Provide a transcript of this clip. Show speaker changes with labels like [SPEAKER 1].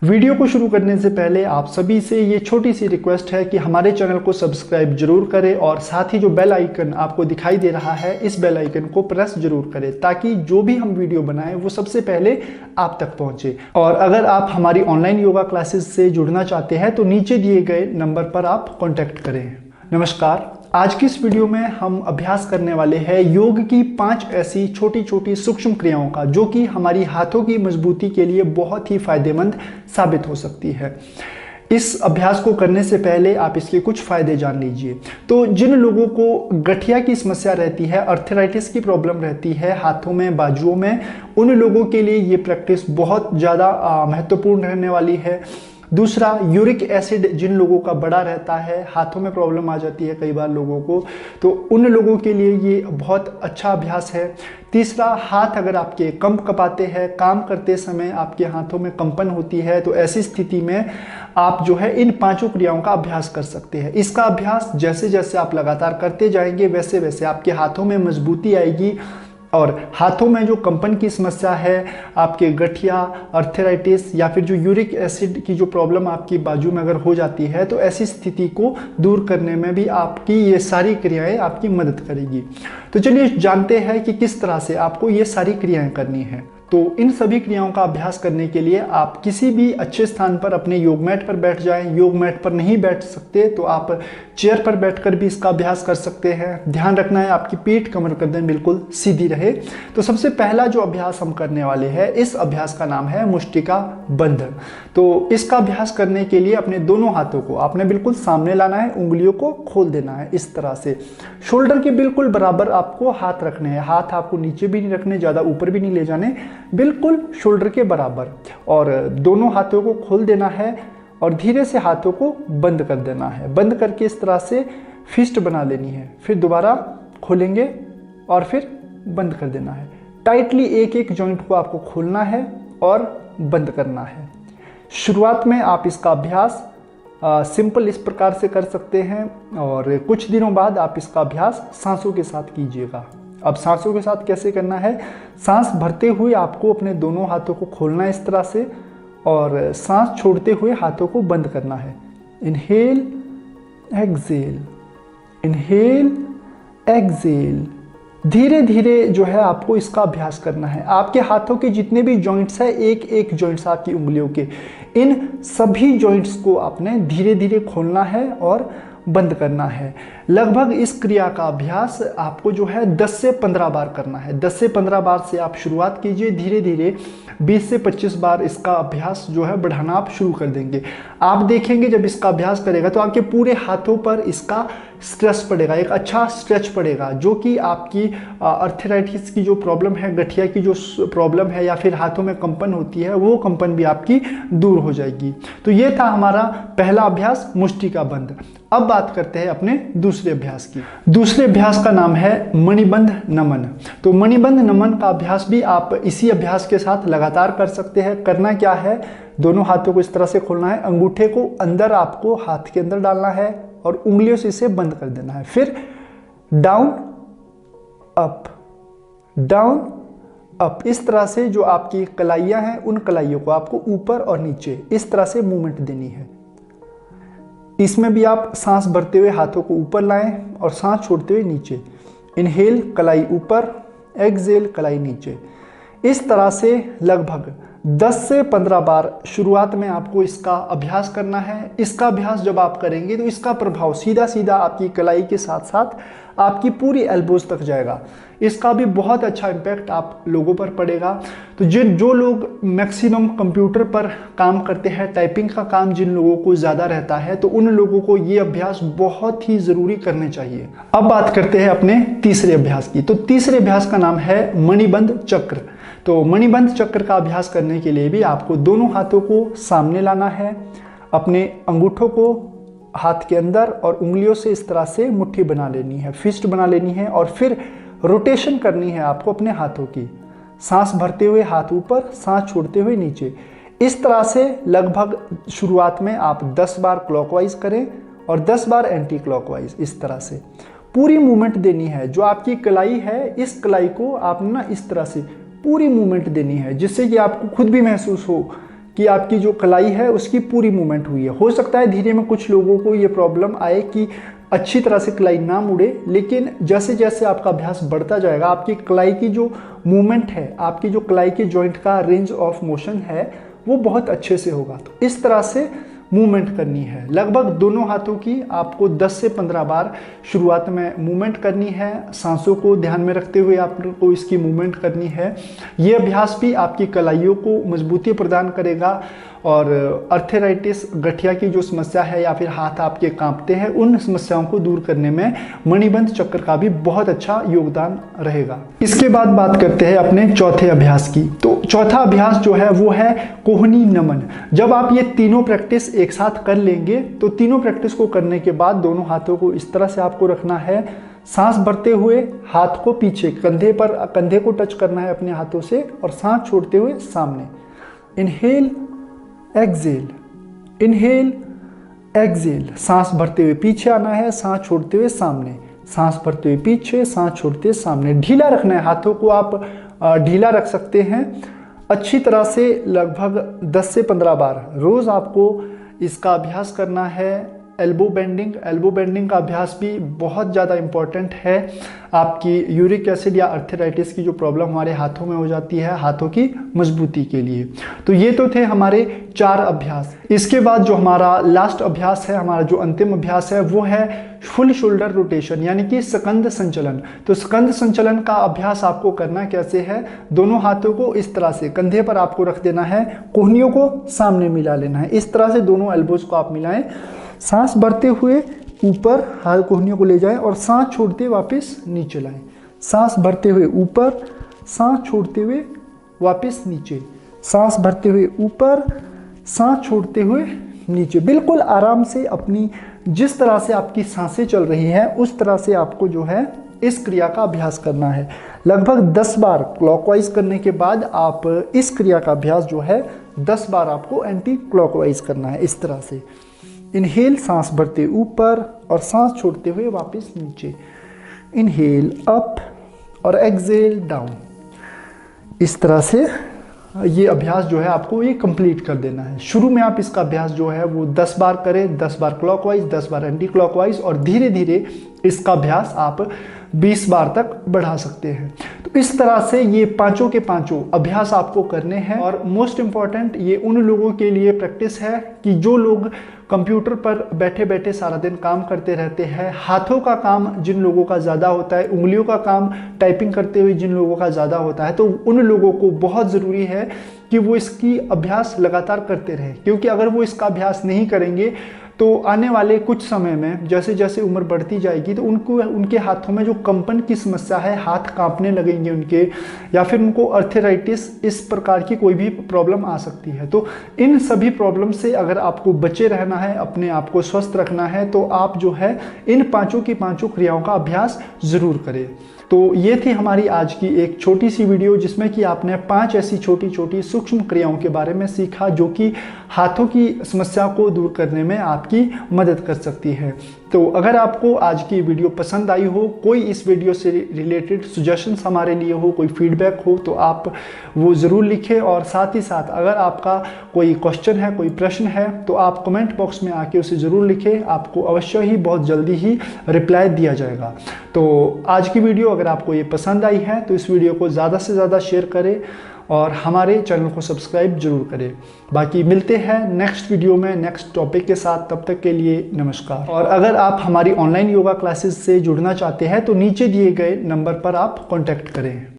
[SPEAKER 1] Video को शुरू करने से पहले आप सभी से ये छोटी सी रिक्वेस्ट है कि हमारे चैनल को सब्सक्राइब जरूर करें और साथ ही जो बेल आइकन आपको दिखाई दे रहा है इस बेल आइकन को प्रेस जरूर करें ताकि जो भी हम वीडियो बनाएं वो सबसे पहले आप तक पहुंचे। और अगर आप हमारी ऑनलाइन योगा क्लासेस से जुड़ना चाहते हैं तो नीचे दिए गए नंबर पर आप कॉन्टैक्ट करें। नमस्कार, आज की इस वीडियो में हम अभ्यास करने वाले हैं योग की 5 ऐसी छोटी छोटी सूक्ष्म क्रियाओं का जो कि हमारी हाथों की मजबूती के लिए बहुत ही फायदेमंद साबित हो सकती है। इस अभ्यास को करने से पहले आप इसके कुछ फायदे जान लीजिए। तो जिन लोगों को गठिया की समस्या रहती है, अर्थराइटिस की प्रॉब्लम रहती है हाथों में, बाजुओं में, उन लोगों के लिए ये प्रैक्टिस बहुत ज़्यादा महत्वपूर्ण रहने वाली है। दूसरा, यूरिक एसिड जिन लोगों का बड़ा रहता है, हाथों में प्रॉब्लम आ जाती है कई बार लोगों को, तो उन लोगों के लिए ये बहुत अच्छा अभ्यास है। तीसरा, हाथ अगर आपके कंपाते हैं, काम करते समय आपके हाथों में कंपन होती है, तो ऐसी स्थिति में आप जो है इन 5 क्रियाओं का अभ्यास कर सकते हैं। इसका अभ्यास जैसे जैसे आप लगातार करते जाएंगे वैसे वैसे आपके हाथों में मजबूती आएगी और हाथों में जो कंपन की समस्या है, आपके गठिया, अर्थराइटिस या फिर जो यूरिक एसिड की जो प्रॉब्लम आपकी बाजू में अगर हो जाती है तो ऐसी स्थिति को दूर करने में भी आपकी ये सारी क्रियाएं आपकी मदद करेगी। तो चलिए जानते हैं कि किस तरह से आपको ये सारी क्रियाएं करनी है। तो इन सभी क्रियाओं का अभ्यास करने के लिए आप किसी भी अच्छे स्थान पर अपने योग मैट पर बैठ जाएं। योग मैट पर नहीं बैठ सकते तो आप चेयर पर बैठकर भी इसका अभ्यास कर सकते हैं। ध्यान रखना है आपकी पीठ, कमर, गर्दन बिल्कुल सीधी रहे। तो सबसे पहला जो अभ्यास हम करने वाले हैं, इस अभ्यास का नाम है मुष्टिका बंध। तो इसका अभ्यास करने के लिए अपने दोनों हाथों को आपने बिल्कुल सामने लाना है, उंगलियों को खोल देना है इस तरह से। शोल्डर के बिल्कुल बराबर आपको हाथ रखने हैं। हाथ आपको नीचे भी नहीं रखने, ज़्यादा ऊपर भी नहीं ले जाने, बिल्कुल शोल्डर के बराबर। और दोनों हाथों को खोल देना है और धीरे से हाथों को बंद कर देना है। बंद करके इस तरह से फिस्ट बना लेनी है। फिर दोबारा खोलेंगे और फिर बंद कर देना है। टाइटली एक एक जॉइंट को आपको खोलना है और बंद करना है। शुरुआत में आप इसका अभ्यास सिंपल इस प्रकार से कर सकते हैं और कुछ दिनों बाद आप इसका अभ्यास सांसों के साथ कीजिएगा। अब सांसों के साथ कैसे करना है? सांस भरते हुए आपको अपने दोनों हाथों को खोलना है इस तरह से और सांस छोड़ते हुए हाथों को बंद करना है। Inhale exhale, inhale exhale. धीरे धीरे जो है आपको इसका अभ्यास करना है। आपके हाथों के जितने भी जॉइंट्स हैं, एक एक जॉइंट्स आपकी उंगलियों के, इन सभी जॉइंट्स को आपने धीरे धीरे खोलना है और बंद करना है। लगभग इस क्रिया का अभ्यास आपको जो है 10 से 15 बार करना है। 10 से 15 बार से आप शुरुआत कीजिए, धीरे धीरे 20 से 25 बार इसका अभ्यास जो है बढ़ाना आप शुरू कर देंगे। आप देखेंगे जब इसका अभ्यास करेगा तो आपके पूरे हाथों पर इसका स्ट्रेस पड़ेगा, एक अच्छा स्ट्रेच पड़ेगा, जो कि आपकी अर्थराइटिस की जो प्रॉब्लम है, गठिया की जो प्रॉब्लम है या फिर हाथों में कंपन होती है, वो कंपन भी आपकी दूर हो जाएगी। तो ये था हमारा पहला अभ्यास, मुष्टिका बंध। अब बात करते हैं अपने दूसरे अभ्यास की। दूसरे अभ्यास का नाम है मणिबंध नमन। तो मणिबंध नमन का अभ्यास भी आप इसी अभ्यास के साथ लगातार कर सकते हैं। करना क्या है? दोनों हाथों को इस तरह से खोलना है, अंगूठे को अंदर आपको हाथ के अंदर डालना है और उंगलियों से इसे बंद कर देना है। फिर डाउन अप, डाउन अप, इस तरह से जो आपकी कलाइयां हैं उन कलाइयों को आपको ऊपर और नीचे इस तरह से मूवमेंट देनी है। इसमें भी आप सांस भरते हुए हाथों को ऊपर लाएं और सांस छोड़ते हुए नीचे। इनहेल कलाई ऊपर, एक्सहेल कलाई नीचे। इस तरह से लगभग 10 से 15 बार शुरुआत में आपको इसका अभ्यास करना है। इसका अभ्यास जब आप करेंगे तो इसका प्रभाव सीधा सीधा आपकी कलाई के साथ साथ आपकी पूरी एल्बोज तक जाएगा। इसका भी बहुत अच्छा इम्पैक्ट आप लोगों पर पड़ेगा। तो जो लोग मैक्सिमम कंप्यूटर पर काम करते हैं, टाइपिंग का काम जिन लोगों को ज़्यादा रहता है, तो उन लोगों को ये अभ्यास बहुत ही ज़रूरी करने चाहिए। अब बात करते हैं अपने तीसरे अभ्यास की। तो तीसरे अभ्यास का नाम है मणिबंध चक्र। तो मणिबंध चक्र का अभ्यास करने के लिए भी आपको दोनों हाथों को सामने लाना है, अपने अंगूठों को हाथ के अंदर और उंगलियों से इस तरह से मुट्ठी बना लेनी है, फिस्ट बना लेनी है और फिर रोटेशन करनी है आपको अपने हाथों की। सांस भरते हुए हाथ ऊपर, सांस छोड़ते हुए नीचे। इस तरह से लगभग शुरुआत में आप 10 बार क्लॉकवाइज करें और 10 बार एंटी क्लॉकवाइज। इस तरह से पूरी मूवमेंट देनी है। जो आपकी कलाई है, इस कलाई को आप ना इस तरह से पूरी मूवमेंट देनी है, जिससे कि आपको खुद भी महसूस हो कि आपकी जो कलाई है उसकी पूरी मूवमेंट हुई है। हो सकता है धीरे में कुछ लोगों को ये प्रॉब्लम आए कि अच्छी तरह से कलाई ना मुड़े, लेकिन जैसे जैसे आपका अभ्यास बढ़ता जाएगा आपकी कलाई की जो मूवमेंट है, आपकी जो कलाई के जॉइंट का रेंज ऑफ मोशन है वो बहुत अच्छे से होगा। तो इस तरह से मूवमेंट करनी है। लगभग दोनों हाथों की आपको 10 से 15 बार शुरुआत में मूवमेंट करनी है। सांसों को ध्यान में रखते हुए आपको इसकी मूवमेंट करनी है। ये अभ्यास भी आपकी कलाइयों को मजबूती प्रदान करेगा और अर्थराइटिस, गठिया की जो समस्या है या फिर हाथ आपके कांपते हैं, उन समस्याओं को दूर करने में मणिबंध चक्र का भी बहुत अच्छा योगदान रहेगा। इसके बाद बात करते हैं अपने चौथे अभ्यास की। तो चौथा अभ्यास जो है वो है कोहनी नमन। जब आप ये तीनों प्रैक्टिस एक साथ कर लेंगे तो तीनों प्रैक्टिस को करने के बाद दोनों हाथों को इस तरह से आपको रखना है। सांस भरते हुए हाथ को पीछे कंधे को टच करना है अपने हाथों से और सांस छोड़ते हुए सामने। Inhale exhale, inhale exhale. सांस भरते हुए पीछे आना है, सांस छोड़ते हुए सामने, सांस भरते हुए पीछे, सांस छोड़ते हुए सामने। ढीला रखना है, हाथों को आप ढीला रख सकते हैं अच्छी तरह से। लगभग 10 से 15 बार रोज आपको इसका अभ्यास करना है। एल्बो बेंडिंग का अभ्यास भी बहुत ज़्यादा इम्पॉर्टेंट है आपकी यूरिक एसिड या अर्थराइटिस की जो प्रॉब्लम हमारे हाथों में हो जाती है, हाथों की मजबूती के लिए। तो ये तो थे हमारे 4 अभ्यास। इसके बाद जो हमारा लास्ट अभ्यास है, हमारा जो अंतिम अभ्यास है वो है फुल शोल्डर रोटेशन यानी कि स्कंध संचलन। तो स्कंध संचलन का अभ्यास आपको करना कैसे है, दोनों हाथों को इस तरह से कंधे पर आपको रख देना है, कोहनियों को सामने मिला लेना है। इस तरह से दोनों एल्बोज को आप मिलाएं। सांस भरते हुए ऊपर हाथ कोहनियों को ले जाएं और सांस छोड़ते वापस नीचे लाएं। सांस भरते हुए ऊपर, सांस छोड़ते हुए वापस नीचे, सांस भरते हुए ऊपर, सांस छोड़ते हुए नीचे। बिल्कुल आराम से अपनी जिस तरह से आपकी सांसें चल रही हैं उस तरह से आपको जो है इस क्रिया का अभ्यास करना है। लगभग 10 बार क्लॉकवाइज करने के बाद आप इस क्रिया का अभ्यास जो है 10 बार आपको एंटी क्लॉकवाइज करना है इस तरह से। इनहेल सांस भरते ऊपर और सांस छोड़ते हुए वापस नीचे। इनहेल अप और एक्सेल डाउन। इस तरह से ये अभ्यास जो है आपको ये कंप्लीट कर देना है। शुरू में आप इसका अभ्यास जो है वो 10 बार करें, 10 बार क्लॉकवाइज, 10 बार एंटी क्लॉकवाइज और धीरे धीरे इसका अभ्यास आप 20 बार तक बढ़ा सकते हैं। तो इस तरह से ये पांचों के पांचों अभ्यास आपको करने हैं। और मोस्ट इम्पॉर्टेंट ये उन लोगों के लिए प्रैक्टिस है कि जो लोग कंप्यूटर पर बैठे बैठे सारा दिन काम करते रहते हैं, हाथों का काम जिन लोगों का ज़्यादा होता है, उंगलियों का काम टाइपिंग करते हुए जिन लोगों का ज़्यादा होता है, तो उन लोगों को बहुत ज़रूरी है कि वो इसकी अभ्यास लगातार करते रहें। क्योंकि अगर वो इसका अभ्यास नहीं करेंगे तो आने वाले कुछ समय में जैसे जैसे उम्र बढ़ती जाएगी तो उनके हाथों में जो कंपन की समस्या है, हाथ कांपने लगेंगे उनके, या फिर उनको अर्थराइटिस इस प्रकार की कोई भी प्रॉब्लम आ सकती है। तो इन सभी प्रॉब्लम से अगर आपको बचे रहना है, अपने आप को स्वस्थ रखना है, तो आप जो है इन पांचों की पांचों क्रियाओं का अभ्यास जरूर करें। तो ये थी हमारी आज की एक छोटी सी वीडियो जिसमें कि आपने 5 ऐसी छोटी छोटी सूक्ष्म क्रियाओं के बारे में सीखा जो कि हाथों की समस्या को दूर करने में आपकी मदद कर सकती है। तो अगर आपको आज की वीडियो पसंद आई हो, कोई इस वीडियो से रिलेटेड सजेशंस हमारे लिए हो, कोई फीडबैक हो, तो आप वो ज़रूर लिखें। और साथ ही साथ अगर आपका कोई क्वेश्चन है, कोई प्रश्न है, तो आप कमेंट बॉक्स में आके उसे ज़रूर लिखें। आपको अवश्य ही बहुत जल्दी ही रिप्लाई दिया जाएगा। तो आज की वीडियो अगर आपको ये पसंद आई है तो इस वीडियो को ज़्यादा से ज़्यादा शेयर करें और हमारे चैनल को सब्सक्राइब जरूर करें। बाकी मिलते हैं नेक्स्ट वीडियो में नेक्स्ट टॉपिक के साथ। तब तक के लिए नमस्कार। और अगर आप हमारी ऑनलाइन योगा क्लासेस से जुड़ना चाहते हैं तो नीचे दिए गए नंबर पर आप कॉन्टैक्ट करें।